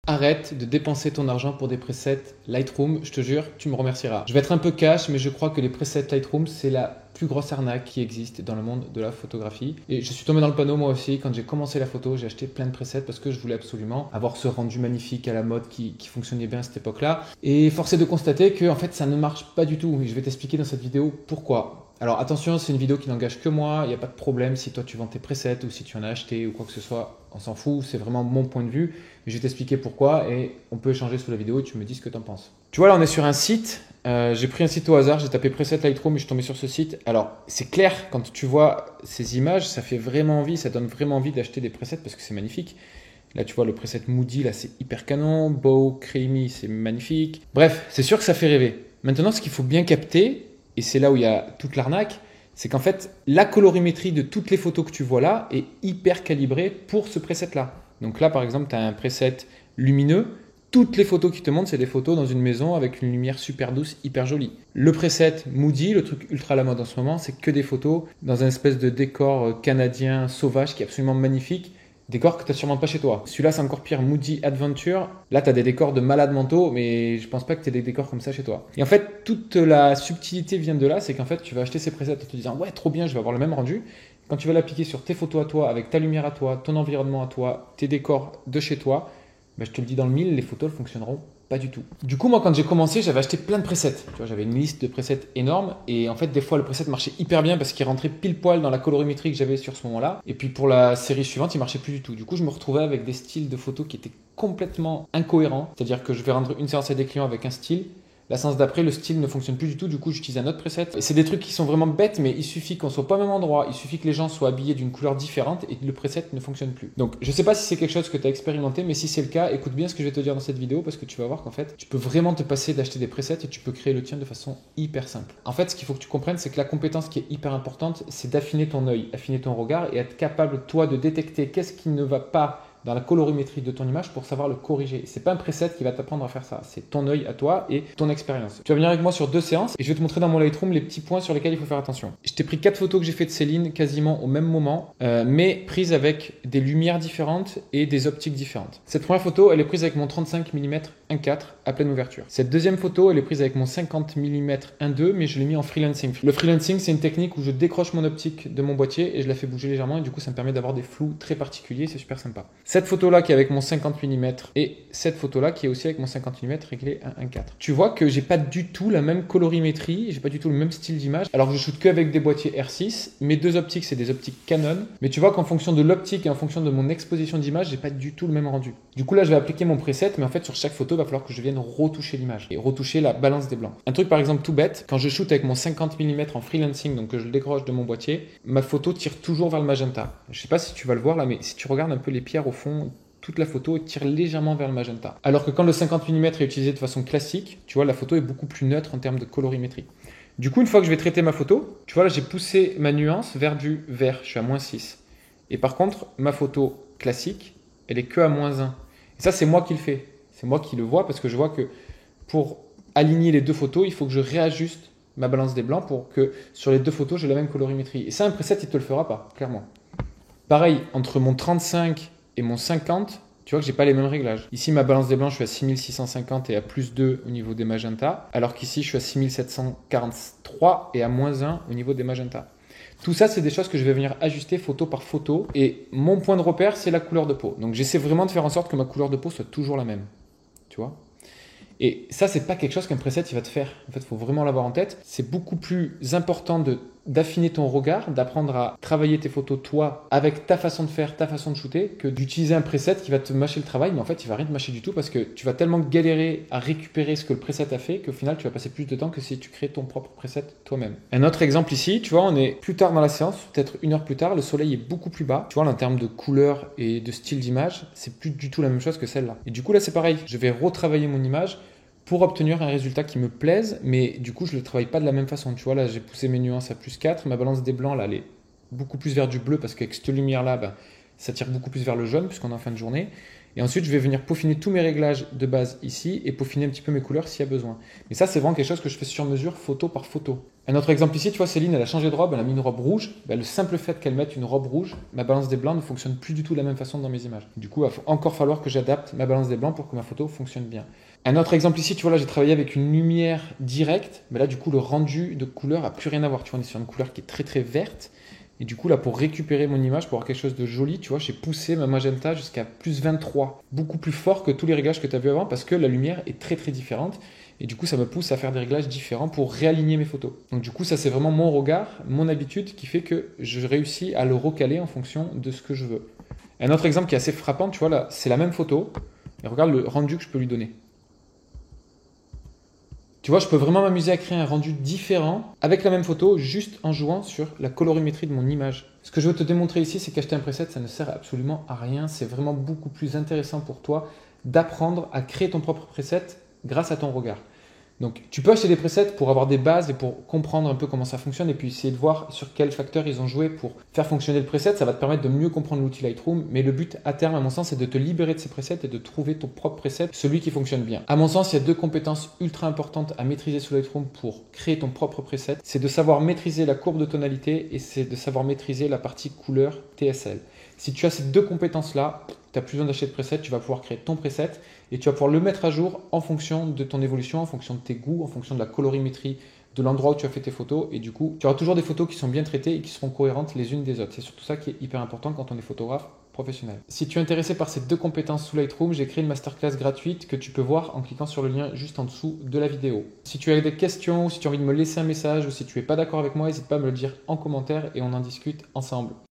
Arrête de dépenser ton argent pour des presets Lightroom, je te jure, tu me remercieras. Je vais être un peu cash, mais je crois que les presets Lightroom, c'est la plus grosse arnaque qui existe dans le monde de la photographie. Et je suis tombé dans le panneau moi aussi, quand j'ai commencé la photo, j'ai acheté plein de presets parce que je voulais absolument avoir ce rendu magnifique à la mode qui fonctionnait bien à cette époque-là. Et force est de constater que en fait, ça ne marche pas du tout. Et je vais t'expliquer dans cette vidéo pourquoi. Alors attention, c'est une vidéo qui n'engage que moi, il n'y a pas de problème si toi tu vends tes presets ou si tu en as acheté ou quoi que ce soit, on s'en fout, c'est vraiment mon point de vue. Je vais t'expliquer pourquoi et on peut échanger sous la vidéo et tu me dis ce que tu en penses. Tu vois là on est sur un site, j'ai pris un site au hasard, j'ai tapé preset Lightroom et je suis tombé sur ce site. Alors c'est clair, quand tu vois ces images, ça fait vraiment envie, ça donne vraiment envie d'acheter des presets parce que c'est magnifique. Là, tu vois le preset Moody, là c'est hyper canon, Bow, Creamy, c'est magnifique. Bref, c'est sûr que ça fait rêver. Maintenant, ce qu'il faut bien capter, et c'est là où il y a toute l'arnaque, c'est qu'en fait, la colorimétrie de toutes les photos que tu vois là est hyper calibrée pour ce preset-là. Donc là, par exemple, tu as un preset lumineux. Toutes les photos qui te montrent, c'est des photos dans une maison avec une lumière super douce, hyper jolie. Le preset Moody, le truc ultra à la mode en ce moment, c'est que des photos dans un espèce de décor canadien sauvage qui est absolument magnifique. Décor que tu n'as sûrement pas chez toi. Celui-là, c'est encore pire, Moody Adventure. Là, tu as des décors de malades mentaux, mais je pense pas que tu aies des décors comme ça chez toi. Et en fait, toute la subtilité vient de là, c'est qu'en fait, tu vas acheter ces presets en te disant ouais, trop bien, je vais avoir le même rendu. Quand tu vas l'appliquer sur tes photos à toi, avec ta lumière à toi, ton environnement à toi, tes décors de chez toi, ben, je te le dis dans le mille, les photos ne fonctionneront pas du tout. Du coup, moi, quand j'ai commencé, j'avais acheté plein de presets. Tu vois, j'avais une liste de presets énorme. Et en fait, des fois, le preset marchait hyper bien parce qu'il rentrait pile poil dans la colorimétrie que j'avais sur ce moment-là. Et puis, pour la série suivante, il marchait plus du tout. Du coup, je me retrouvais avec des styles de photos qui étaient complètement incohérents. C'est-à-dire que je vais rendre une séance à des clients avec un style. La séance d'après, le style ne fonctionne plus du tout, du coup j'utilise un autre preset. Et c'est des trucs qui sont vraiment bêtes, mais il suffit qu'on soit pas au même endroit, il suffit que les gens soient habillés d'une couleur différente et que le preset ne fonctionne plus. Donc je sais pas si c'est quelque chose que tu as expérimenté, mais si c'est le cas, écoute bien ce que je vais te dire dans cette vidéo parce que tu vas voir qu'en fait, tu peux vraiment te passer d'acheter des presets et tu peux créer le tien de façon hyper simple. En fait, ce qu'il faut que tu comprennes, c'est que la compétence qui est hyper importante, c'est d'affiner ton œil, affiner ton regard et être capable, toi, de détecter qu'est-ce qui ne va pas dans la colorimétrie de ton image pour savoir le corriger. C'est pas un preset qui va t'apprendre à faire ça, c'est ton œil à toi et ton expérience. Tu vas venir avec moi sur 2 séances et je vais te montrer dans mon Lightroom les petits points sur lesquels il faut faire attention. Je t'ai pris 4 photos que j'ai fait de Céline quasiment au même moment, mais prises avec des lumières différentes et des optiques différentes. Cette première photo, elle est prise avec mon 35 mm 1.4 à pleine ouverture. Cette deuxième photo, elle est prise avec mon 50 mm 1.2, mais je l'ai mis en freelancing. Le freelancing, c'est une technique où je décroche mon optique de mon boîtier et je la fais bouger légèrement et du coup, ça me permet d'avoir des flous très particuliers, c'est super sympa. Cette photo-là qui est avec mon 50 mm et cette photo-là qui est aussi avec mon 50 mm réglé à 1.4. Tu vois que j'ai pas du tout la même colorimétrie, j'ai pas du tout le même style d'image, alors que je shoote qu'avec des boîtiers R6. Mes 2 optiques, c'est des optiques Canon, mais tu vois qu'en fonction de l'optique et en fonction de mon exposition d'image, j'ai pas du tout le même rendu. Du coup là, je vais appliquer mon preset, mais en fait sur chaque photo, il va falloir que je vienne retoucher l'image et retoucher la balance des blancs. Un truc par exemple tout bête, quand je shoot avec mon 50 mm en freelancing, donc que je le décroche de mon boîtier, ma photo tire toujours vers le magenta. Je sais pas si tu vas le voir là, mais si tu regardes un peu les pierres au fond, toute la photo tire légèrement vers le magenta. Alors que quand le 50 mm est utilisé de façon classique, tu vois, la photo est beaucoup plus neutre en termes de colorimétrie. Du coup, une fois que je vais traiter ma photo, tu vois là, j'ai poussé ma nuance vers du vert, je suis à -6. Et par contre, ma photo classique, elle est que à -1. Et ça, c'est moi qui le fais. C'est moi qui le vois parce que je vois que pour aligner les 2 photos, il faut que je réajuste ma balance des blancs pour que sur les 2 photos, j'ai la même colorimétrie. Et ça, un preset, il ne te le fera pas, clairement. Pareil, entre mon 35 et mon 50, tu vois que j'ai pas les mêmes réglages. Ici, ma balance des blancs, je suis à 6650 et à +2 au niveau des magentas, alors qu'ici, je suis à 6743 et à -1 au niveau des magentas. Tout ça, c'est des choses que je vais venir ajuster photo par photo. Et mon point de repère, c'est la couleur de peau. Donc, j'essaie vraiment de faire en sorte que ma couleur de peau soit toujours la même. Tu vois ? Et ça, c'est pas quelque chose qu'un preset il va te faire. En fait, il faut vraiment l'avoir en tête. C'est beaucoup plus important d'affiner ton regard, d'apprendre à travailler tes photos toi avec ta façon de faire, ta façon de shooter, que d'utiliser un preset qui va te mâcher le travail. Mais en fait, il va rien te mâcher du tout parce que tu vas tellement galérer à récupérer ce que le preset a fait qu'au final, tu vas passer plus de temps que si tu crées ton propre preset toi-même. Un autre exemple ici, tu vois, on est plus tard dans la séance, peut-être 1 heure plus tard, le soleil est beaucoup plus bas. Tu vois, en termes de couleur et de style d'image, c'est plus du tout la même chose que celle-là. Et du coup, là, c'est pareil. Je vais retravailler mon image pour obtenir un résultat qui me plaise, mais du coup, je ne le travaille pas de la même façon. Tu vois, là, j'ai poussé mes nuances à +4. Ma balance des blancs, là, elle est beaucoup plus vers du bleu parce qu'avec cette lumière-là, ça tire beaucoup plus vers le jaune puisqu'on est en fin de journée. Et ensuite, je vais venir peaufiner tous mes réglages de base ici et peaufiner un petit peu mes couleurs s'il y a besoin. Mais ça, c'est vraiment quelque chose que je fais sur mesure, photo par photo. Un autre exemple ici, tu vois, Céline, elle a changé de robe, elle a mis une robe rouge. Ben, le simple fait qu'elle mette une robe rouge, ma balance des blancs ne fonctionne plus du tout de la même façon dans mes images. Du coup, il va encore falloir que j'adapte ma balance des blancs pour que ma photo fonctionne bien. Un autre exemple ici, tu vois, là, j'ai travaillé avec une lumière directe. Mais là, du coup, le rendu de couleur a plus rien à voir. Tu vois, on est sur une couleur qui est très très verte. Et du coup, là, pour récupérer mon image, pour avoir quelque chose de joli, tu vois, j'ai poussé ma magenta jusqu'à plus 23. Beaucoup plus fort que tous les réglages que tu as vu avant parce que la lumière est très très différente. Et du coup, ça me pousse à faire des réglages différents pour réaligner mes photos. Donc du coup, ça c'est vraiment mon regard, mon habitude qui fait que je réussis à le recaler en fonction de ce que je veux. Un autre exemple qui est assez frappant, tu vois, là, c'est la même photo. Et regarde le rendu que je peux lui donner. Tu vois, je peux vraiment m'amuser à créer un rendu différent avec la même photo, juste en jouant sur la colorimétrie de mon image. Ce que je veux te démontrer ici, c'est qu'acheter un preset, ça ne sert absolument à rien. C'est vraiment beaucoup plus intéressant pour toi d'apprendre à créer ton propre preset grâce à ton regard. Donc, tu peux acheter des presets pour avoir des bases et pour comprendre un peu comment ça fonctionne et puis essayer de voir sur quels facteurs ils ont joué pour faire fonctionner le preset. Ça va te permettre de mieux comprendre l'outil Lightroom. Mais le but à terme, à mon sens, c'est de te libérer de ces presets et de trouver ton propre preset, celui qui fonctionne bien. À mon sens, il y a deux compétences ultra importantes à maîtriser sous Lightroom pour créer ton propre preset. C'est de savoir maîtriser la courbe de tonalité et c'est de savoir maîtriser la partie couleur TSL. Si tu as ces deux compétences-là, tu n'as plus besoin d'acheter de preset, tu vas pouvoir créer ton preset et tu vas pouvoir le mettre à jour en fonction de ton évolution, en fonction de tes goûts, en fonction de la colorimétrie, de l'endroit où tu as fait tes photos. Et du coup, tu auras toujours des photos qui sont bien traitées et qui seront cohérentes les unes des autres. C'est surtout ça qui est hyper important quand on est photographe professionnel. Si tu es intéressé par ces deux compétences sous Lightroom, j'ai créé une masterclass gratuite que tu peux voir en cliquant sur le lien juste en dessous de la vidéo. Si tu as des questions, si tu as envie de me laisser un message ou si tu n'es pas d'accord avec moi, n'hésite pas à me le dire en commentaire et on en discute ensemble.